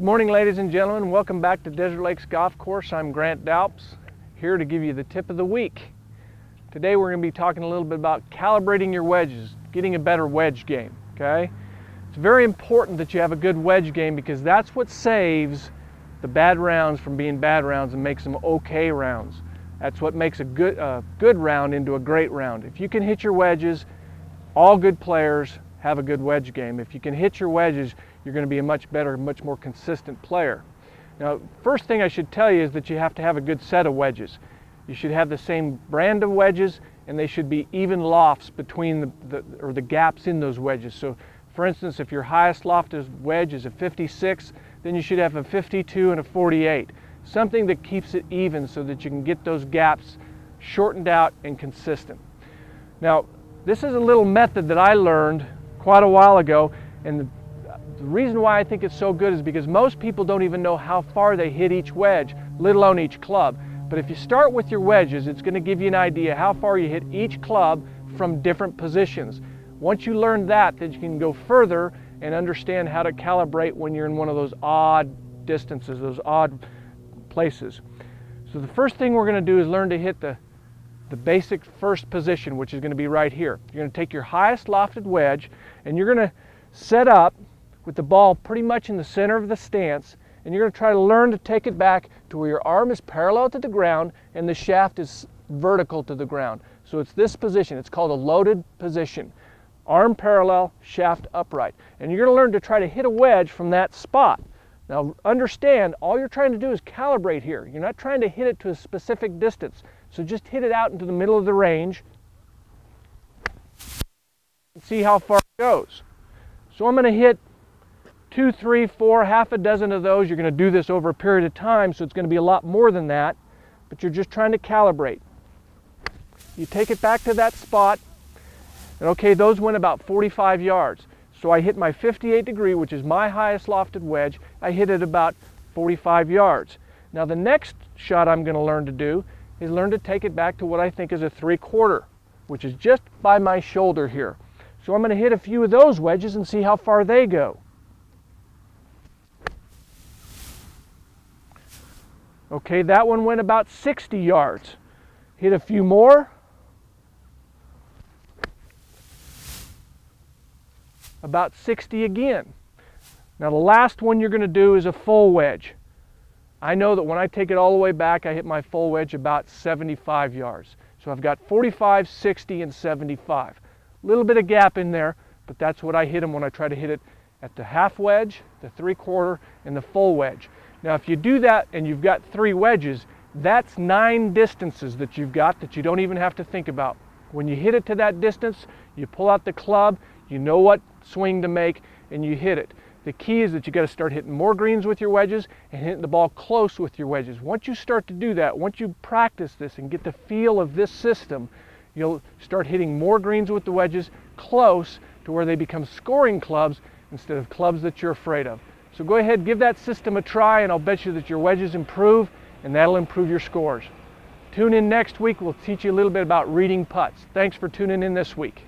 Good morning, ladies and gentlemen. Welcome back to Desert Lakes Golf Course. I'm Grant Dalps, here to give you the tip of the week. Today we're going to be talking a little bit about calibrating your wedges, getting a better wedge game, okay? It's very important that you have a good wedge game because that's what saves the bad rounds from being bad rounds and makes them okay rounds. That's what makes a good round into a great round. If you can hit your wedges, all good players have a good wedge game. If you can hit your wedges, you're going to be a much better, much more consistent player. Now, first thing I should tell you is that you have to have a good set of wedges. You should have the same brand of wedges, and they should be even lofts between the gaps in those wedges. So, for instance, if your highest lofted wedge is a 56, then you should have a 52 and a 48. Something that keeps it even so that you can get those gaps shortened out and consistent. Now, this is a little method that I learned quite a while ago, and the reason why I think it's so good is because most people don't even know how far they hit each wedge, let alone each club. But if you start with your wedges, it's going to give you an idea how far you hit each club from different positions. Once you learn that, then you can go further and understand how to calibrate when you're in one of those odd distances, those odd places. So the first thing we're going to do is learn to hit the basic first position, which is going to be right here. You're going to take your highest lofted wedge and you're going to set up with the ball pretty much in the center of the stance, and you're going to try to learn to take it back to where your arm is parallel to the ground and the shaft is vertical to the ground. So it's this position. It's called a loaded position. Arm parallel, shaft upright. And you're going to learn to try to hit a wedge from that spot. Now understand, all you're trying to do is calibrate here. You're not trying to hit it to a specific distance. So just hit it out into the middle of the range and see how far it goes. So I'm going to hit 2, 3, 4, half a dozen of those. You're going to do this over a period of time, so it's going to be a lot more than that, but you're just trying to calibrate. You take it back to that spot, and okay, those went about 45 yards. So I hit my 58 degree, which is my highest lofted wedge. I hit it about 45 yards. Now the next shot I'm going to learn to do is learn to take it back to what I think is a 3/4, which is just by my shoulder here. So I'm going to hit a few of those wedges and see how far they go. Okay, that one went about 60 yards. Hit a few more. About 60 again. Now the last one you're going to do is a full wedge. I know that when I take it all the way back, I hit my full wedge about 75 yards. So I've got 45, 60, and 75. A little bit of gap in there, but that's what I hit them when I try to hit it at the half wedge, the 3/4, and the full wedge. Now if you do that and you've got 3 wedges, that's 9 distances that you've got that you don't even have to think about. When you hit it to that distance, you pull out the club, you know what swing to make, and you hit it. The key is that you got to start hitting more greens with your wedges and hitting the ball close with your wedges. Once you start to do that, once you practice this and get the feel of this system, you'll start hitting more greens with the wedges close to where they become scoring clubs instead of clubs that you're afraid of. So go ahead, give that system a try, and I'll bet you that your wedges improve, and that'll improve your scores. Tune in next week. We'll teach you a little bit about reading putts. Thanks for tuning in this week.